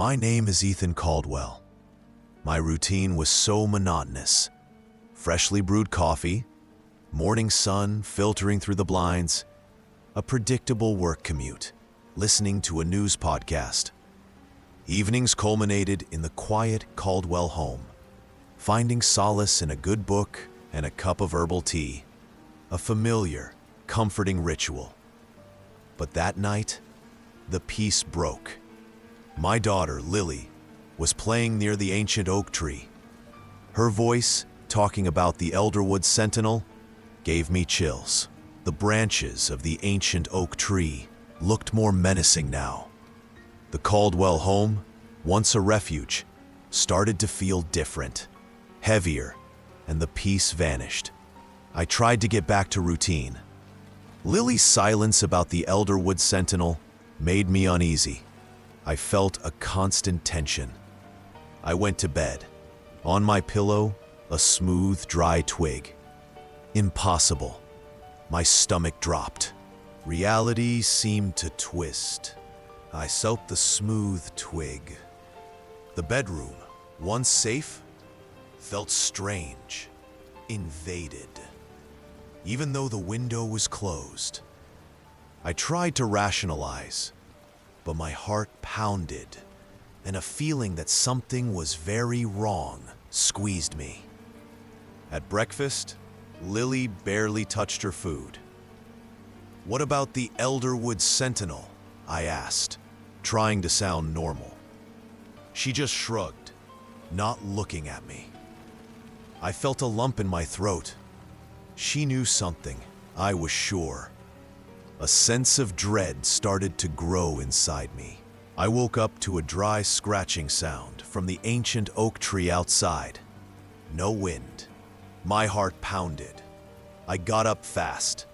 My name is Ethan Caldwell. My routine was so monotonous. Freshly brewed coffee, morning sun filtering through the blinds, a predictable work commute, listening to a news podcast. Evenings culminated in the quiet Caldwell home, finding solace in a good book and a cup of herbal tea, a familiar, comforting ritual. But that night, the peace broke. My daughter, Lily, was playing near the ancient oak tree. Her voice, talking about the Elderwood Sentinel, gave me chills. The branches of the ancient oak tree looked more menacing now. The Caldwell home, once a refuge, started to feel different, heavier, and the peace vanished. I tried to get back to routine. Lily's silence about the Elderwood Sentinel made me uneasy. I felt a constant tension. I went to bed. On my pillow, a smooth, dry twig. Impossible. My stomach dropped. Reality seemed to twist. I felt the smooth twig. The bedroom, once safe, felt strange, invaded. Even though the window was closed. I tried to rationalize, but my heart pounded, and a feeling that something was very wrong squeezed me. At breakfast, Lily barely touched her food. "What about the Elderwood Sentinel?" I asked, trying to sound normal. She just shrugged, not looking at me. I felt a lump in my throat. She knew something, I was sure. A sense of dread started to grow inside me. I woke up to a dry scratching sound from the ancient oak tree outside. No wind. My heart pounded. I got up fast,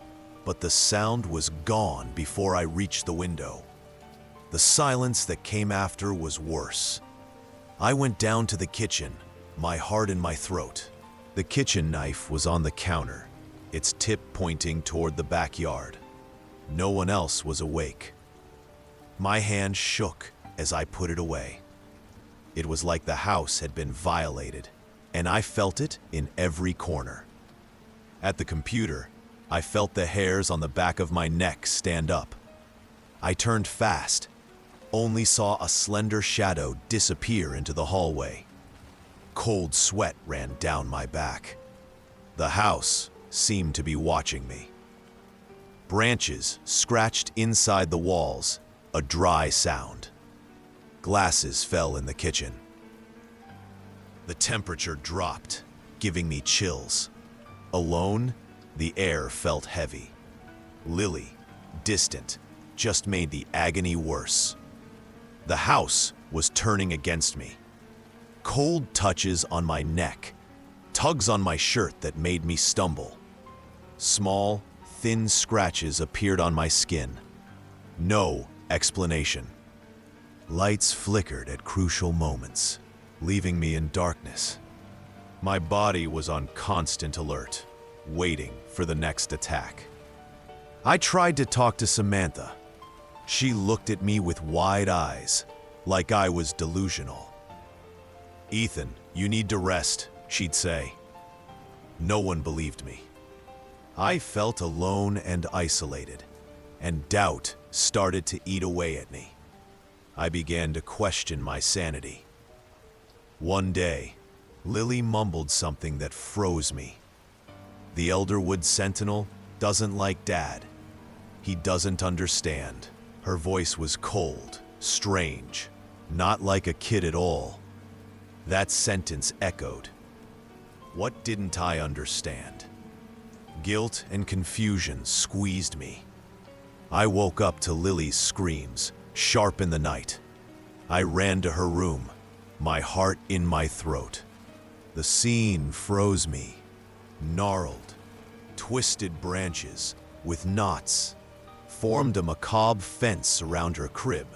but the sound was gone before I reached the window. The silence that came after was worse. I went down to the kitchen, my heart in my throat. The kitchen knife was on the counter, its tip pointing toward the backyard. No one else was awake. My hand shook as I put it away. It was like the house had been violated, and I felt it in every corner. At the computer, I felt the hairs on the back of my neck stand up. I turned fast, only saw a slender shadow disappear into the hallway. Cold sweat ran down my back. The house seemed to be watching me. Branches scratched inside the walls, a dry sound. Glasses fell in the kitchen. The temperature dropped, giving me chills. Alone, the air felt heavy. Lily, distant, just made the agony worse. The house was turning against me. Cold touches on my neck, tugs on my shirt that made me stumble. Small, thin scratches appeared on my skin. No explanation. Lights flickered at crucial moments, leaving me in darkness. My body was on constant alert, waiting for the next attack. I tried to talk to Samantha. She looked at me with wide eyes, like I was delusional. "Ethan, you need to rest," she'd say. No one believed me. I felt alone and isolated, and doubt started to eat away at me. I began to question my sanity. One day, Lily mumbled something that froze me. "The Elderwood Sentinel doesn't like Dad. He doesn't understand." Her voice was cold, strange, not like a kid at all. That sentence echoed. What didn't I understand? Guilt and confusion squeezed me. I woke up to Lily's screams, sharp in the night. I ran to her room, my heart in my throat. The scene froze me. Gnarled, twisted branches with knots formed a macabre fence around her crib.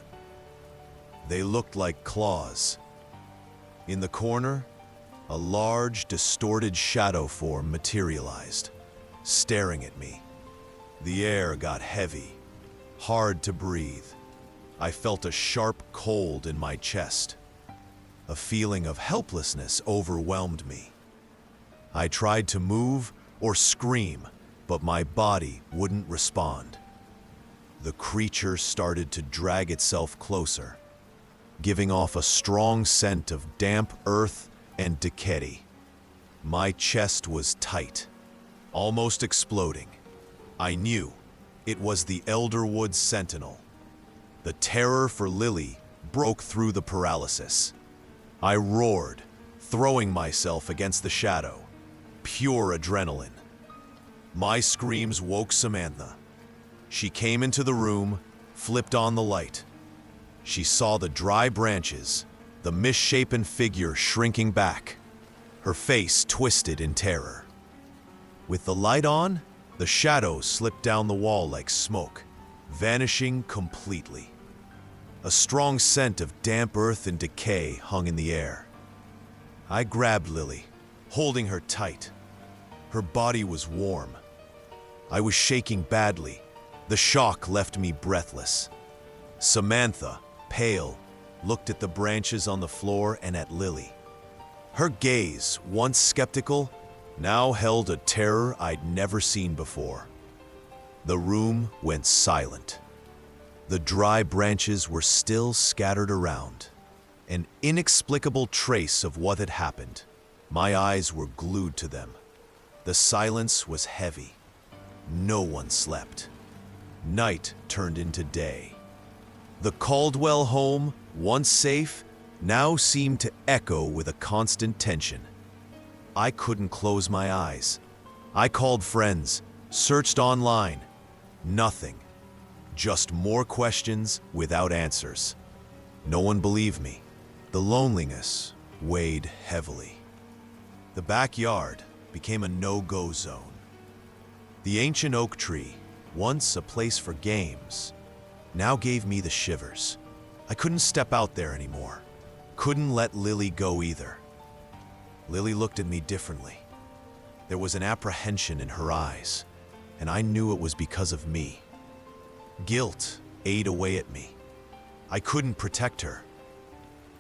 They looked like claws. In the corner, a large, distorted shadow form materialized, staring at me. The air got heavy, hard to breathe. I felt a sharp cold in my chest. A feeling of helplessness overwhelmed me. I tried to move or scream, but my body wouldn't respond. The creature started to drag itself closer, giving off a strong scent of damp earth and decay. My chest was tight, almost exploding. I knew it was the Elderwood Sentinel. The terror for Lily broke through the paralysis. I roared, throwing myself against the shadow. Pure adrenaline. My screams woke Samantha. She came into the room, flipped on the light. She saw the dry branches, the misshapen figure shrinking back, her face twisted in terror. With the light on, the shadows slipped down the wall like smoke, vanishing completely. A strong scent of damp earth and decay hung in the air. I grabbed Lily, holding her tight. Her body was warm. I was shaking badly. The shock left me breathless. Samantha, pale, looked at the branches on the floor and at Lily. Her gaze, once skeptical, now held a terror I'd never seen before. The room went silent. The dry branches were still scattered around, an inexplicable trace of what had happened. My eyes were glued to them. The silence was heavy. No one slept. Night turned into day. The Caldwell home, once safe, now seemed to echo with a constant tension. I couldn't close my eyes. I called friends, searched online. Nothing. Just more questions without answers. No one believed me. The loneliness weighed heavily. The backyard became a no-go zone. The ancient oak tree, once a place for games, now gave me the shivers. I couldn't step out there anymore. Couldn't let Lily go either. Lily looked at me differently. There was an apprehension in her eyes, and I knew it was because of me. Guilt ate away at me. I couldn't protect her.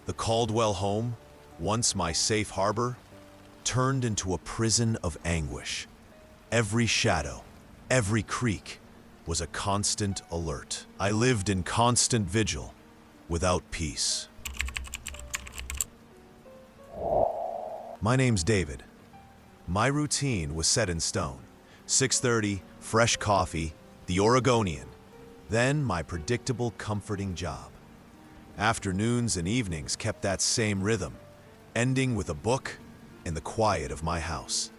The Caldwell home, once my safe harbor, turned into a prison of anguish. Every shadow, every creak was a constant alert. I lived in constant vigil, without peace. My name's David. My routine was set in stone. 6:30, fresh coffee, the Oregonian. Then my predictable, comforting job. Afternoons and evenings kept that same rhythm, ending with a book and the quiet of my house.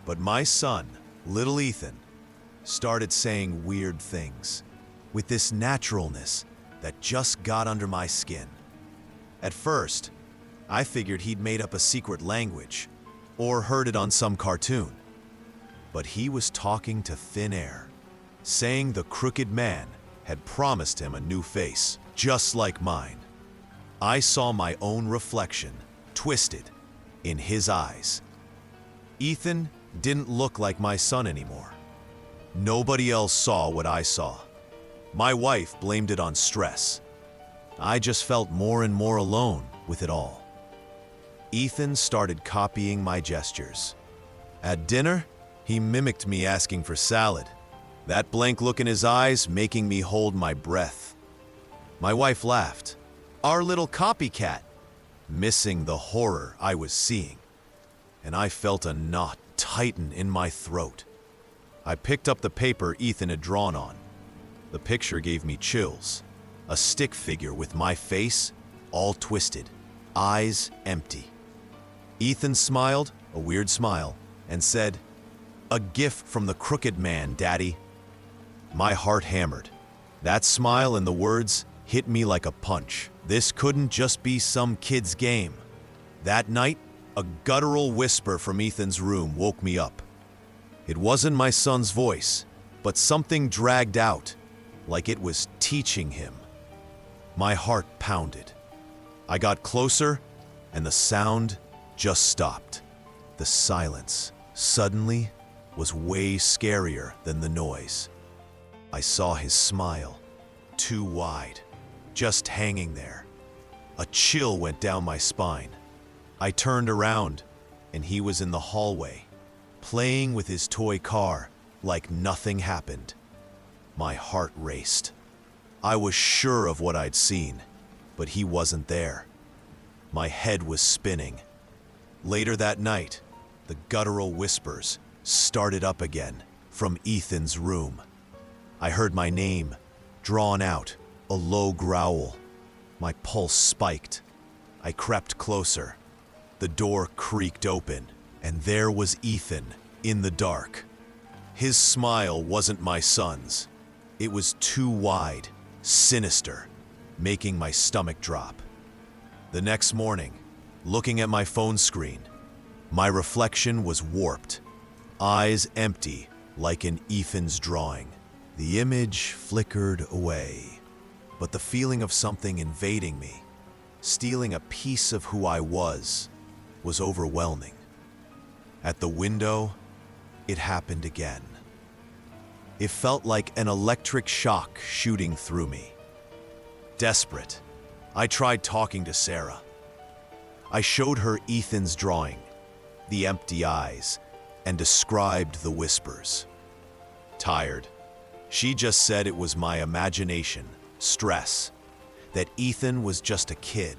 But my son, little Ethan, started saying weird things with this naturalness that just got under my skin. At first, I figured he'd made up a secret language or heard it on some cartoon. But he was talking to thin air, saying the crooked man had promised him a new face, just like mine. I saw my own reflection, twisted, in his eyes. Ethan didn't look like my son anymore. Nobody else saw what I saw. My wife blamed it on stress. I just felt more and more alone with it all. Ethan started copying my gestures. At dinner, he mimicked me asking for salad, that blank look in his eyes making me hold my breath. My wife laughed. Our little copycat, missing the horror I was seeing. And I felt a knot tighten in my throat. I picked up the paper Ethan had drawn on. The picture gave me chills. A stick figure with my face all twisted, eyes empty. Ethan smiled, a weird smile, and said, "A gift from the crooked man, Daddy." My heart hammered. That smile and the words hit me like a punch. This couldn't just be some kid's game. That night, a guttural whisper from Ethan's room woke me up. It wasn't my son's voice, but something dragged out, like it was teaching him. My heart pounded. I got closer, and the sound just stopped. The silence, suddenly, was way scarier than the noise. I saw his smile, too wide, just hanging there. A chill went down my spine. I turned around, and he was in the hallway, playing with his toy car like nothing happened. My heart raced. I was sure of what I'd seen, but he wasn't there. My head was spinning. Later that night, the guttural whispers started up again from Ethan's room. I heard my name, drawn out, a low growl. My pulse spiked. I crept closer. The door creaked open, and there was Ethan in the dark. His smile wasn't my son's. It was too wide, sinister, making my stomach drop. The next morning, looking at my phone screen, my reflection was warped, eyes empty like in Ethan's drawing. The image flickered away, but the feeling of something invading me, stealing a piece of who I was overwhelming. At the window, it happened again. It felt like an electric shock shooting through me. Desperate, I tried talking to Sarah. I showed her Ethan's drawing, the empty eyes, and described the whispers. Tired, she just said it was my imagination, stress, that Ethan was just a kid,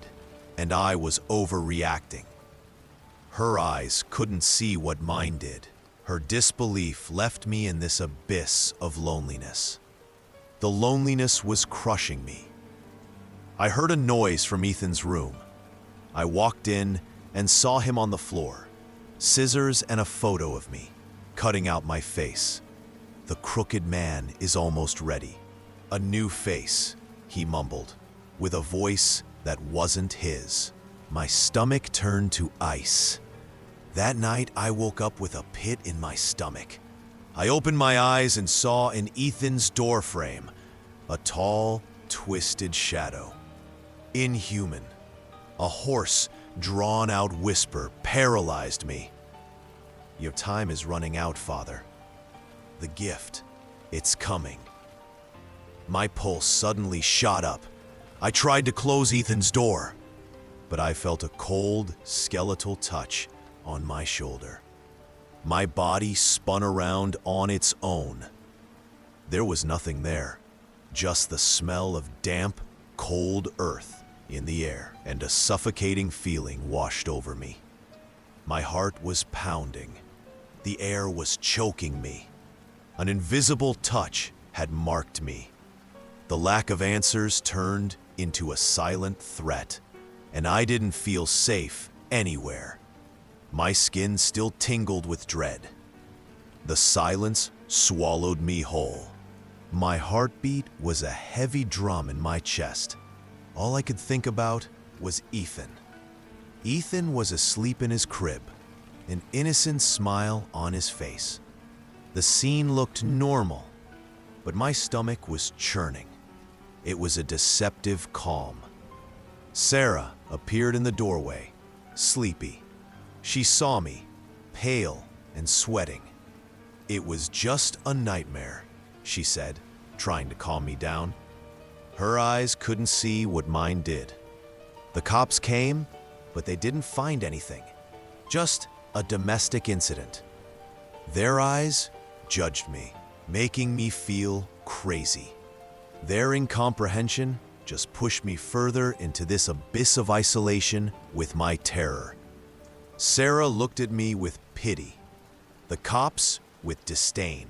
and I was overreacting. Her eyes couldn't see what mine did. Her disbelief left me in this abyss of loneliness. The loneliness was crushing me. I heard a noise from Ethan's room. I walked in and saw him on the floor, scissors and a photo of me, cutting out my face. The crooked man is almost ready. A new face, he mumbled, with a voice that wasn't his. My stomach turned to ice. That night, I woke up with a pit in my stomach. I opened my eyes and saw in Ethan's doorframe a tall, twisted shadow. Inhuman. A hoarse, drawn-out whisper paralyzed me. Your time is running out, Father. The gift, it's coming. My pulse suddenly shot up. I tried to close Ethan's door, but I felt a cold, skeletal touch on my shoulder. My body spun around on its own. There was nothing there, just the smell of damp, cold earth in the air, and a suffocating feeling washed over me. My heart was pounding. The air was choking me. An invisible touch had marked me. The lack of answers turned into a silent threat, and I didn't feel safe anywhere. My skin still tingled with dread. The silence swallowed me whole. My heartbeat was a heavy drum in my chest. All I could think about was Ethan. Ethan was asleep in his crib, an innocent smile on his face. The scene looked normal, but my stomach was churning. It was a deceptive calm. Sarah appeared in the doorway, sleepy. She saw me, pale and sweating. It was just a nightmare, she said, trying to calm me down. Her eyes couldn't see what mine did. The cops came, but they didn't find anything. Just a domestic incident. Their eyes judged me, making me feel crazy. Their incomprehension just pushed me further into this abyss of isolation with my terror. Sarah looked at me with pity. The cops with disdain.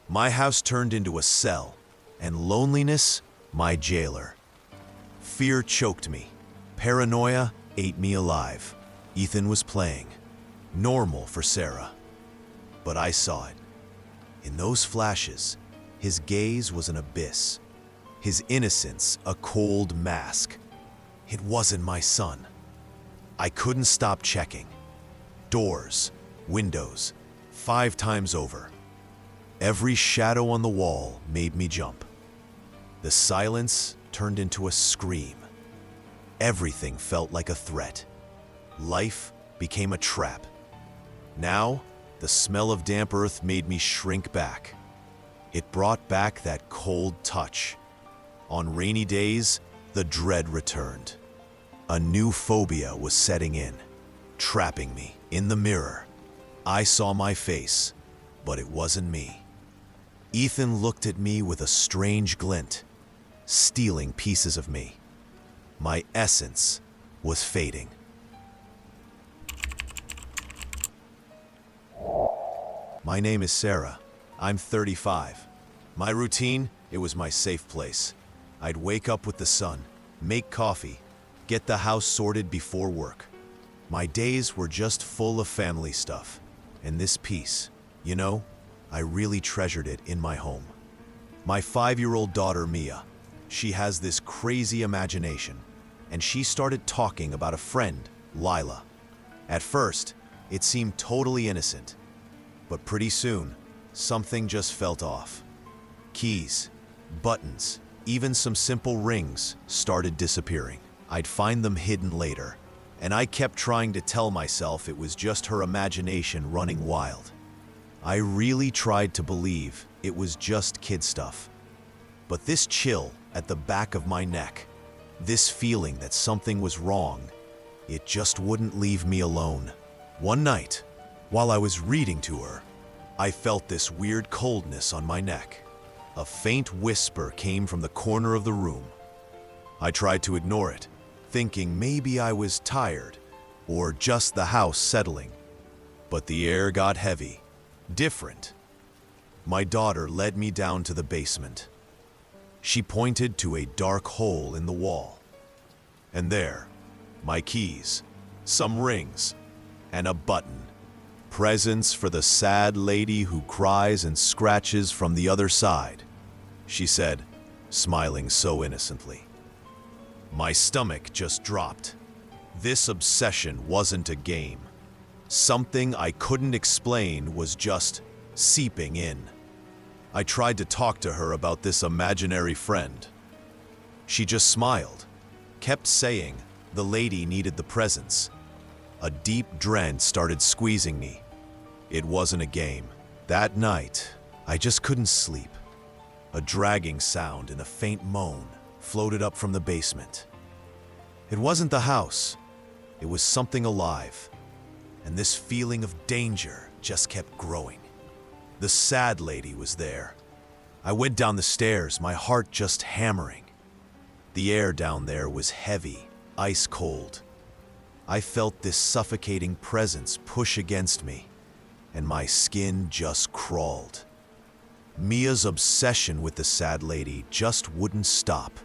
My house turned into a cell, and loneliness my jailer. Fear choked me. Paranoia ate me alive. Ethan was playing. Normal for Sarah. But I saw it. In those flashes, his gaze was an abyss. His innocence a cold mask. It wasn't my son. I couldn't stop checking. Doors, windows, 5 times over. Every shadow on the wall made me jump. The silence turned into a scream. Everything felt like a threat. Life became a trap. Now, the smell of damp earth made me shrink back. It brought back that cold touch. On rainy days, The dread returned. A new phobia was setting in, trapping me. In the mirror, I saw my face, but it wasn't me. Ethan looked at me with a strange glint, stealing pieces of me. My essence was fading. My name is Sarah. I'm 35. My routine, it was my safe place. I'd wake up with the sun, make coffee, get the house sorted before work. My days were just full of family stuff. And this peace, you know, I really treasured it in my home. My 5-year-old daughter, Mia, she has this crazy imagination, and she started talking about a friend, Lila. At first, it seemed totally innocent, but pretty soon, something just felt off. Keys, buttons, even some simple rings started disappearing. I'd find them hidden later, and I kept trying to tell myself it was just her imagination running wild. I really tried to believe it was just kid stuff. But this chill at the back of my neck, this feeling that something was wrong, it just wouldn't leave me alone. One night, while I was reading to her, I felt this weird coldness on my neck. A faint whisper came from the corner of the room. I tried to ignore it, thinking maybe I was tired or just the house settling. But the air got heavy, different. My daughter led me down to the basement. She pointed to a dark hole in the wall. And there, my keys, some rings, and a button. Presents for the sad lady who cries and scratches from the other side, she said, smiling so innocently. My stomach just dropped. This obsession wasn't a game. Something I couldn't explain was just seeping in. I tried to talk to her about this imaginary friend. She just smiled, kept saying the lady needed the presents. A deep dread started squeezing me. It wasn't a game. That night, I just couldn't sleep. A dragging sound and a faint moan floated up from the basement. It wasn't the house. It was something alive. And this feeling of danger just kept growing. The sad lady was there. I went down the stairs, my heart just hammering. The air down there was heavy, ice cold. I felt this suffocating presence push against me, and my skin just crawled. Mia's obsession with the sad lady just wouldn't stop.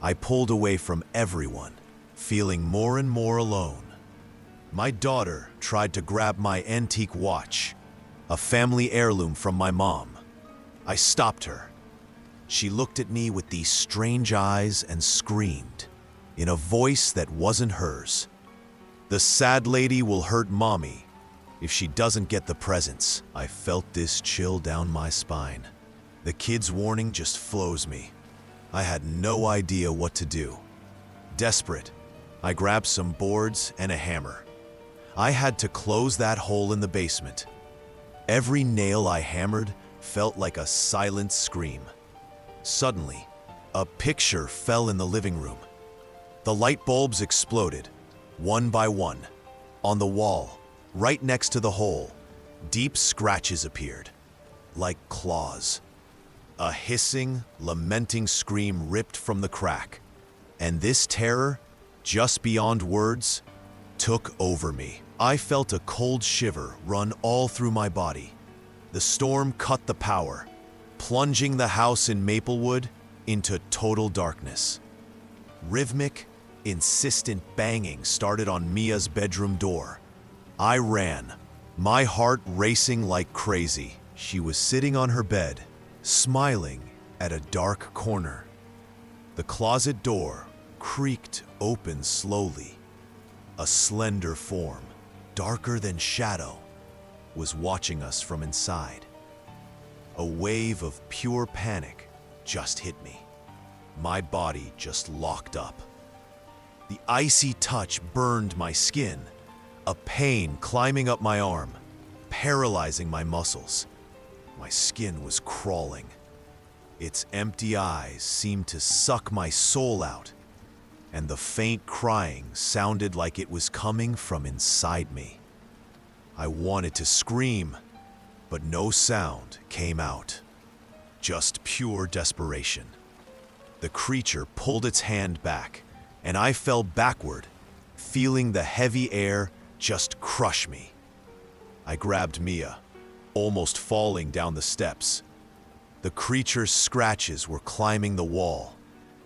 I pulled away from everyone, feeling more and more alone. My daughter tried to grab my antique watch, a family heirloom from my mom. I stopped her. She looked at me with these strange eyes and screamed, in a voice that wasn't hers. The sad lady will hurt Mommy if she doesn't get the presents. I felt this chill down my spine. The kid's warning just froze me. I had no idea what to do. Desperate, I grabbed some boards and a hammer. I had to close that hole in the basement. Every nail I hammered felt like a silent scream. Suddenly, a picture fell in the living room. The light bulbs exploded, one by one. On the wall, right next to the hole, deep scratches appeared, like claws. A hissing, lamenting scream ripped from the crack, and this terror, just beyond words, took over me. I felt a cold shiver run all through my body. The storm cut the power, plunging the house in Maplewood into total darkness. Rhythmic, insistent banging started on Mia's bedroom door. I ran, my heart racing like crazy. She was sitting on her bed, smiling at a dark corner. The closet door creaked open slowly. A slender form, darker than shadow, was watching us from inside. A wave of pure panic just hit me. My body just locked up. The icy touch burned my skin, a pain climbing up my arm, paralyzing my muscles. My skin was crawling. Its empty eyes seemed to suck my soul out and the faint crying sounded like it was coming from inside me. I wanted to scream, but no sound came out. Just pure desperation. The creature pulled its hand back, and I fell backward, feeling the heavy air just crush me. I grabbed Mia, almost falling down the steps. The creature's scratches were climbing the wall,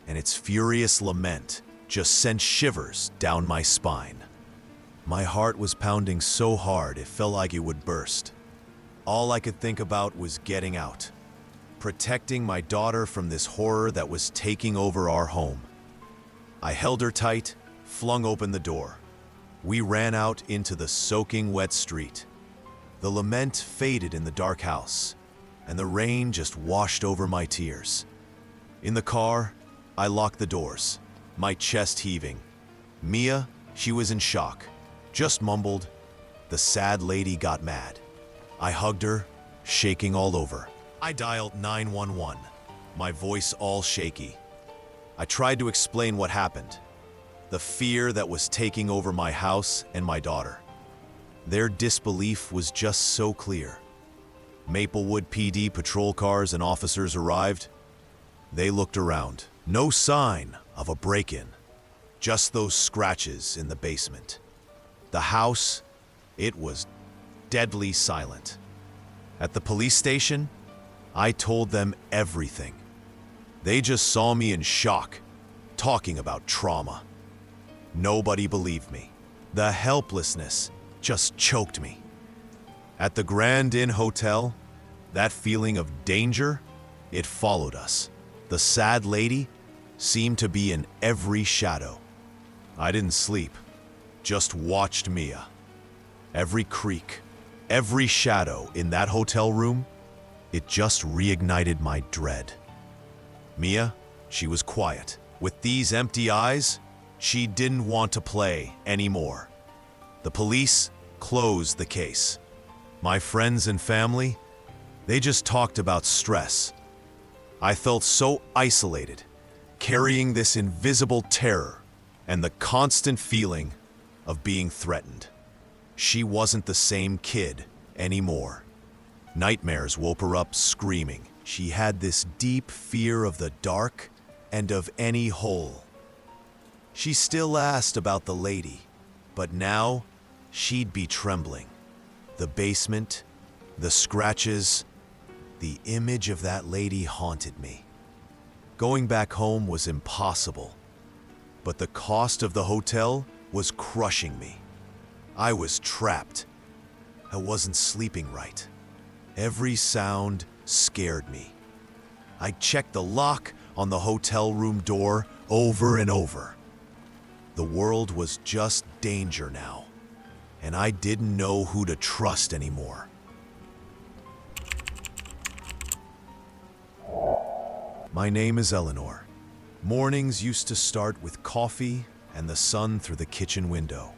and its furious lament just sent shivers down my spine. My heart was pounding so hard it felt like it would burst. All I could think about was getting out, protecting my daughter from this horror that was taking over our home. I held her tight, flung open the door. We ran out into the soaking wet street. The lament faded in the dark house, and the rain just washed over my tears. In the car, I locked the doors, my chest heaving. Mia, she was in shock, just mumbled, "The sad lady got mad." I hugged her, shaking all over. I dialed 911, my voice all shaky. I tried to explain what happened, the fear that was taking over my house and my daughter. Their disbelief was just so clear. Maplewood PD patrol cars and officers arrived. They looked around. No sign of a break-in, just those scratches in the basement. The house, it was deadly silent. At the police station, I told them everything. They just saw me in shock, talking about trauma. Nobody believed me. The helplessness just choked me. At the Grand Inn Hotel, that feeling of danger, it followed us. The sad lady seemed to be in every shadow. I didn't sleep, just watched Mia. Every creak, every shadow in that hotel room, it just reignited my dread. Mia, she was quiet. With these empty eyes, she didn't want to play anymore. The police closed the case. My friends and family, they just talked about stress. I felt so isolated, carrying this invisible terror and the constant feeling of being threatened. She wasn't the same kid anymore. Nightmares woke her up screaming. She had this deep fear of the dark and of any hole. She still asked about the lady, but now she'd be trembling. The basement, the scratches, the image of that lady haunted me. Going back home was impossible, but the cost of the hotel was crushing me. I was trapped. I wasn't sleeping right. Every sound scared me. I checked the lock on the hotel room door over and over. The world was just danger now, and I didn't know who to trust anymore. My name is Eleanor. Mornings used to start with coffee and the sun through the kitchen window.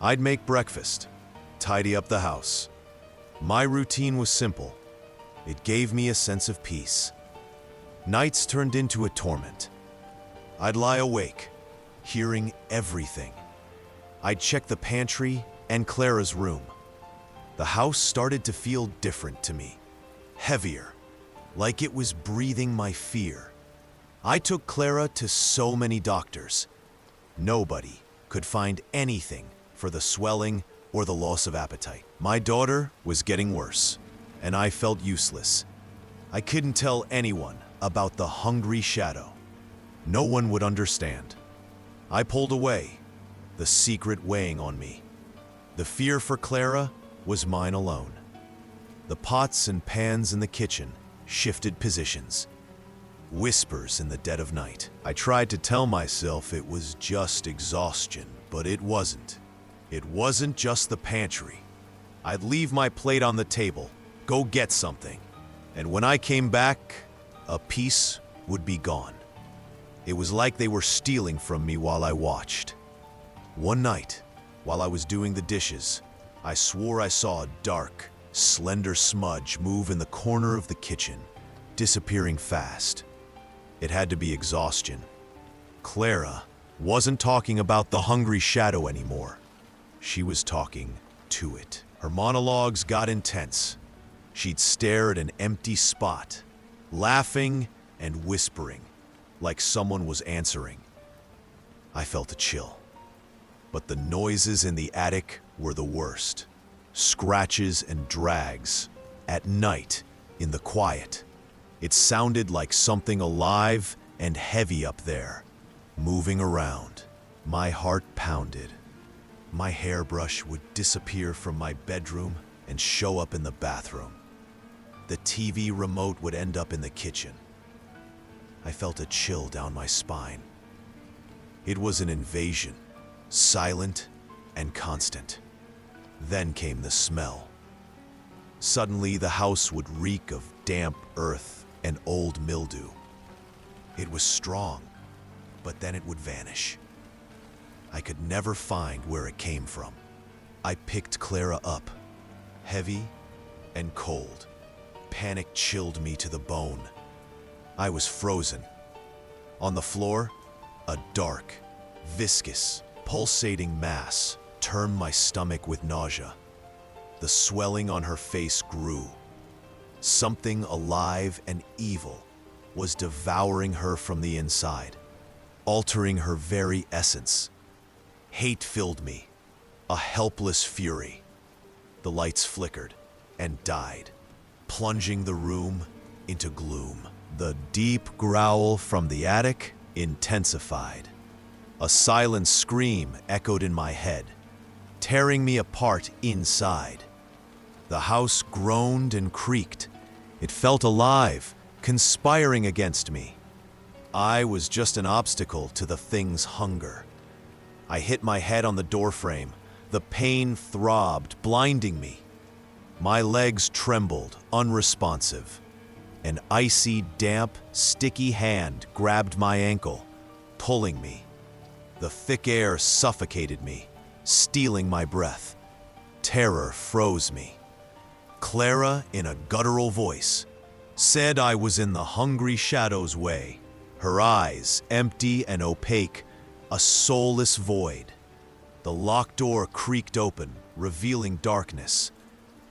I'd make breakfast, tidy up the house. My routine was simple. It gave me a sense of peace. Nights turned into a torment. I'd lie awake, hearing everything. I'd check the pantry and Clara's room. The house started to feel different to me, heavier, like it was breathing my fear. I took Clara to so many doctors. Nobody could find anything for the swelling or the loss of appetite. My daughter was getting worse, and I felt useless. I couldn't tell anyone about the hungry shadow. No one would understand. I pulled away, the secret weighing on me. The fear for Clara was mine alone. The pots and pans in the kitchen shifted positions. Whispers in the dead of night. I tried to tell myself it was just exhaustion, but it wasn't. It wasn't just the pantry. I'd leave my plate on the table, go get something, and when I came back, a piece would be gone. It was like they were stealing from me while I watched. One night, while I was doing the dishes, I swore I saw a dark, slender smudge move in the corner of the kitchen, disappearing fast. It had to be exhaustion. Clara wasn't talking about the hungry shadow anymore. She was talking to it. Her monologues got intense. She'd stare at an empty spot, laughing and whispering, like someone was answering. I felt a chill. But the noises in the attic were the worst. Scratches and drags. At night, in the quiet. It sounded like something alive and heavy up there, moving around. My heart pounded. My hairbrush would disappear from my bedroom and show up in the bathroom. The TV remote would end up in the kitchen. I felt a chill down my spine. It was an invasion, silent and constant. Then came the smell. Suddenly, the house would reek of damp earth and old mildew. It was strong, but then it would vanish. I could never find where it came from. I picked Clara up, heavy and cold. Panic chilled me to the bone. I was frozen. On the floor, a dark, viscous, pulsating mass turned my stomach with nausea. The swelling on her face grew. Something alive and evil was devouring her from the inside, altering her very essence. Hate filled me, a helpless fury. The lights flickered and died, plunging the room into gloom. The deep growl from the attic intensified. A silent scream echoed in my head, tearing me apart inside. The house groaned and creaked. It felt alive, conspiring against me. I was just an obstacle to the thing's hunger. I hit my head on the doorframe. The pain throbbed, blinding me. My legs trembled, unresponsive. An icy, damp, sticky hand grabbed my ankle, pulling me. The thick air suffocated me, stealing my breath. Terror froze me. Clara, in a guttural voice, said I was in the hungry shadow's way, her eyes empty and opaque, a soulless void. The locked door creaked open, revealing darkness.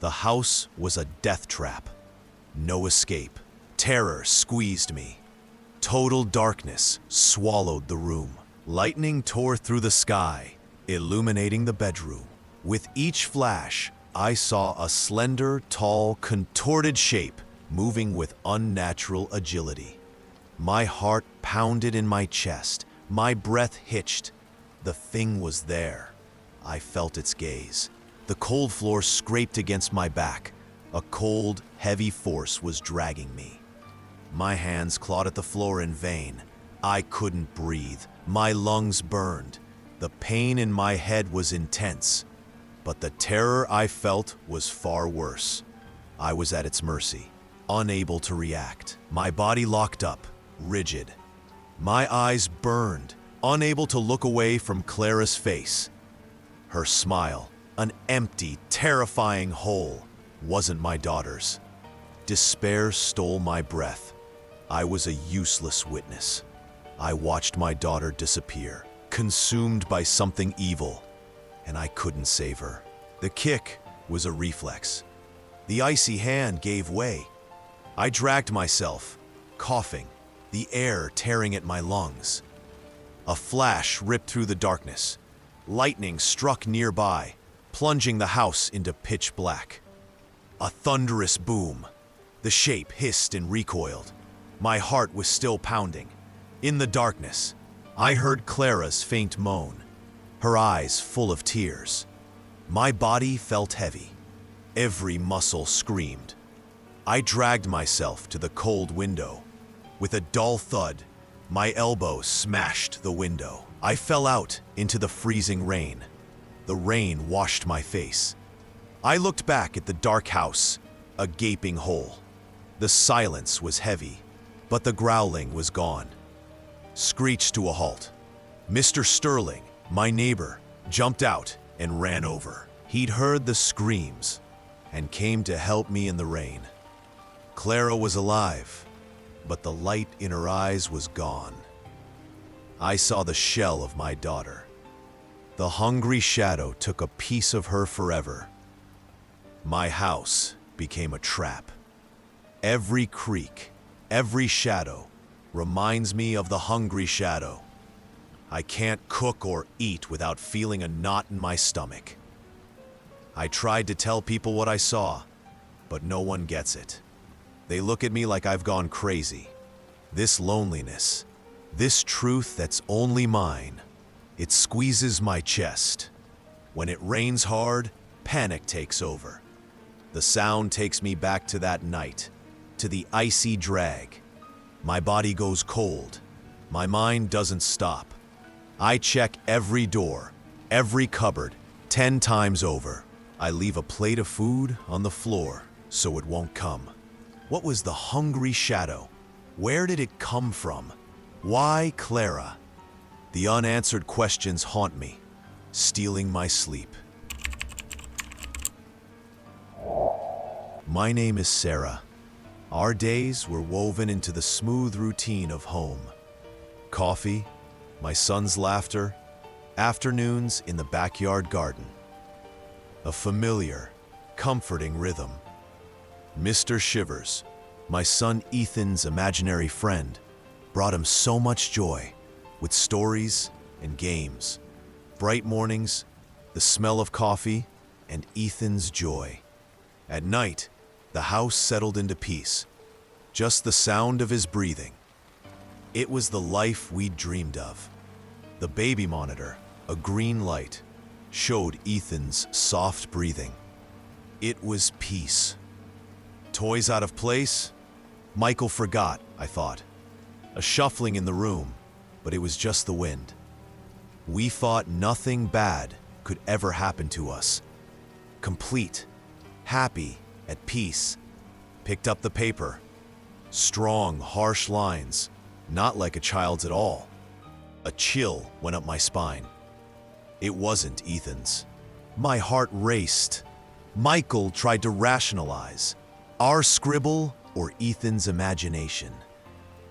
The house was a death trap. No escape. Terror squeezed me. Total darkness swallowed the room. Lightning tore through the sky, illuminating the bedroom. With each flash, I saw a slender, tall, contorted shape moving with unnatural agility. My heart pounded in my chest. My breath hitched. The thing was there. I felt its gaze. The cold floor scraped against my back. A cold, heavy force was dragging me. My hands clawed at the floor in vain. I couldn't breathe. My lungs burned. The pain in my head was intense. But the terror I felt was far worse. I was at its mercy, unable to react. My body locked up, rigid. My eyes burned, unable to look away from Clara's face. Her smile, an empty, terrifying hole, wasn't my daughter's. Despair stole my breath. I was a useless witness. I watched my daughter disappear, consumed by something evil, and I couldn't save her. The kick was a reflex. The icy hand gave way. I dragged myself, coughing, the air tearing at my lungs. A flash ripped through the darkness. Lightning struck nearby, plunging the house into pitch black. A thunderous boom. The shape hissed and recoiled. My heart was still pounding. In the darkness, I heard Clara's faint moan, her eyes full of tears. My body felt heavy. Every muscle screamed. I dragged myself to the cold window. With a dull thud, my elbow smashed the window. I fell out into the freezing rain. The rain washed my face. I looked back at the dark house, a gaping hole. The silence was heavy, but the growling was gone. Screeched to a halt. Mr. Sterling, my neighbor, jumped out and ran over. He'd heard the screams and came to help me in the rain. Clara was alive, but the light in her eyes was gone. I saw the shell of my daughter. The hungry shadow took a piece of her forever. My house became a trap. Every creak, every shadow reminds me of the hungry shadow. I can't cook or eat without feeling a knot in my stomach. I tried to tell people what I saw, but no one gets it. They look at me like I've gone crazy. This loneliness, this truth that's only mine, it squeezes my chest. When it rains hard, panic takes over. The sound takes me back to that night, to the icy drag. My body goes cold. My mind doesn't stop. I check every door, every cupboard, 10 times over. I leave a plate of food on the floor so it won't come. What was the hungry shadow? Where did it come from? Why Clara? The unanswered questions haunt me, stealing my sleep. My name is Sarah. Our days were woven into the smooth routine of home. Coffee, my son's laughter, afternoons in the backyard garden. A familiar, comforting rhythm. Mr. Shivers, my son Ethan's imaginary friend, brought him so much joy with stories and games. Bright mornings, the smell of coffee, and Ethan's joy. At night, the house settled into peace, just the sound of his breathing. It was the life we'd dreamed of. The baby monitor, a green light, showed Ethan's soft breathing. It was peace. Toys out of place? Michael forgot, I thought. A shuffling in the room, but it was just the wind. We thought nothing bad could ever happen to us. Complete, happy, at peace. Picked up the paper. Strong, harsh lines, not like a child's at all. A chill went up my spine. It wasn't Ethan's. My heart raced. Michael tried to rationalize. Our scribble or Ethan's imagination.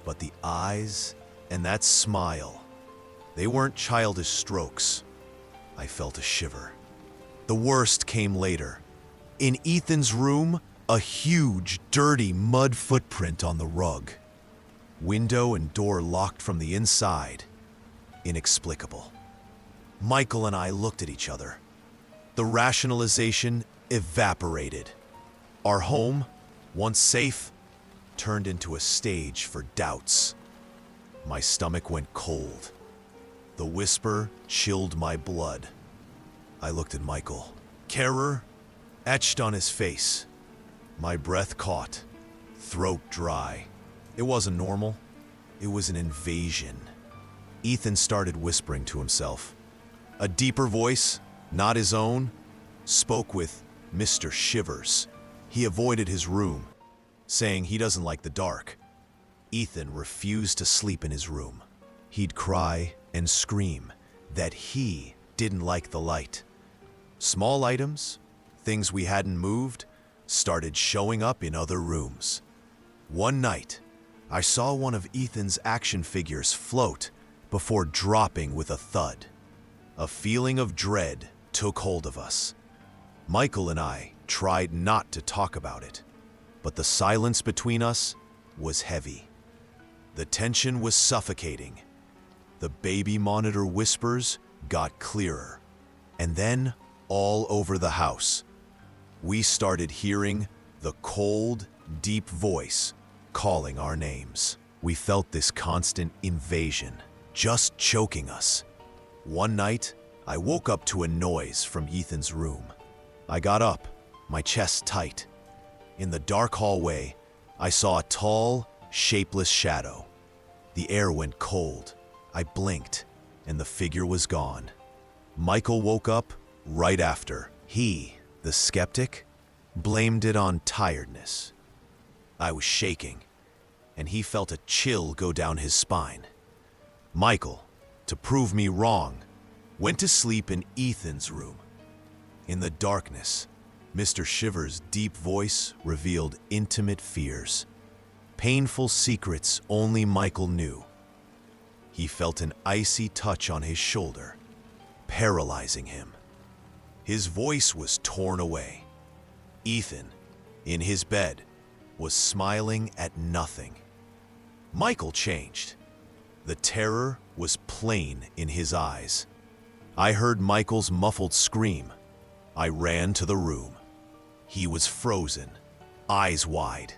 But the eyes and that smile, they weren't childish strokes. I felt a shiver. The worst came later. In Ethan's room, a huge, dirty mud footprint on the rug. Window and door locked from the inside. Inexplicable. Michael and I looked at each other. The rationalization evaporated. Our home, once safe, turned into a stage for doubts. My stomach went cold. The whisper chilled my blood. I looked at Michael. Terror etched on his face. My breath caught, throat dry. It wasn't normal. It was an invasion. Ethan started whispering to himself. A deeper voice, not his own, spoke with Mr. Shivers. He avoided his room, saying he doesn't like the dark. Ethan refused to sleep in his room. He'd cry and scream that he didn't like the light. Small items, things we hadn't moved, started showing up in other rooms. One night, I saw one of Ethan's action figures float before dropping with a thud. A feeling of dread took hold of us. Michael and I tried not to talk about it, but the silence between us was heavy. The tension was suffocating. The baby monitor whispers got clearer, and then all over the house, we started hearing the cold, deep voice calling our names. We felt this constant invasion, just choking us. One night, I woke up to a noise from Ethan's room. I got up, my chest tight. In the dark hallway, I saw a tall, shapeless shadow. The air went cold. I blinked, and the figure was gone. Michael woke up right after. He, the skeptic, blamed it on tiredness. I was shaking, and he felt a chill go down his spine. Michael, to prove me wrong, went to sleep in Ethan's room. In the darkness, Mr. Shivers' deep voice revealed intimate fears, painful secrets only Michael knew. he felt an icy touch on his shoulder, paralyzing him. His voice was torn away. Ethan, in his bed, was smiling at nothing. Michael changed. The terror was plain in his eyes. I heard Michael's muffled scream. I ran to the room. He was frozen, eyes wide.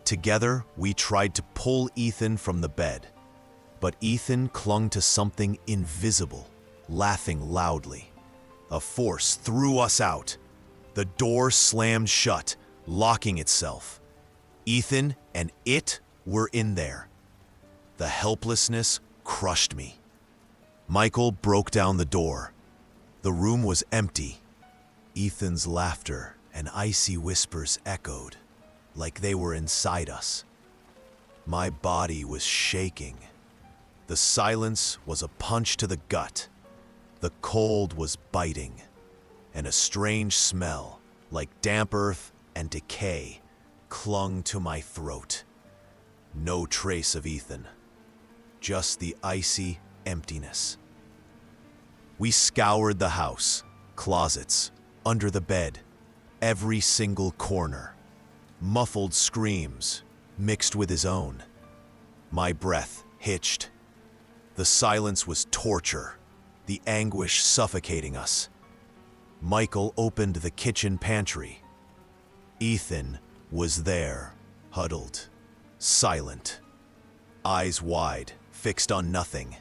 Together, we tried to pull Ethan from the bed, but Ethan clung to something invisible, laughing loudly. A force threw us out. The door slammed shut, locking itself. Ethan and it were in there. The helplessness crushed me. Michael broke down the door. The room was empty. Ethan's laughter and icy whispers echoed, like they were inside us. My body was shaking. The silence was a punch to the gut. The cold was biting, and a strange smell, like damp earth and decay, clung to my throat. No trace of Ethan, just the icy emptiness. We scoured the house, closets, under the bed, every single corner. Muffled screams mixed with his own. My breath hitched. The silence was torture, the anguish suffocating us. Michael opened the kitchen pantry. Ethan was there, huddled, silent, eyes wide, fixed on nothing,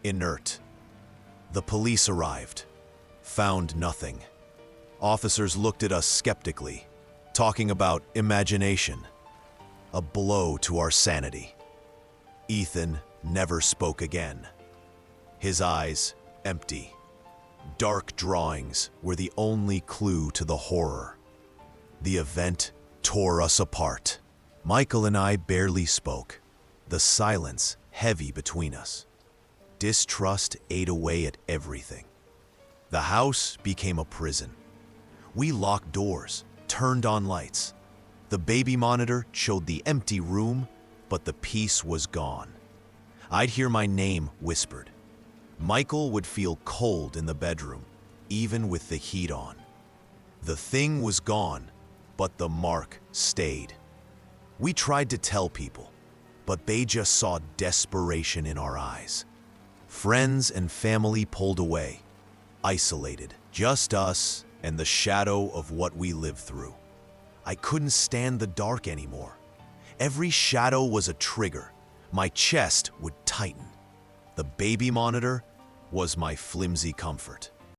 inert. The police arrived, found nothing. Officers looked at us skeptically, talking about imagination, a blow to our sanity. Ethan never spoke again. His eyes empty. Dark drawings were the only clue to the horror. The event tore us apart. Michael and I barely spoke, the silence heavy between us. Distrust ate away at everything. The house became a prison. We locked doors, turned on lights. The baby monitor showed the empty room, but the peace was gone. I'd hear my name whispered. Michael would feel cold in the bedroom, even with the heat on. The thing was gone, but the mark stayed. We tried to tell people, but they just saw desperation in our eyes. Friends and family pulled away, isolated, just us and the shadow of what we lived through. I couldn't stand the dark anymore. Every shadow was a trigger. My chest would tighten. The baby monitor was my flimsy comfort.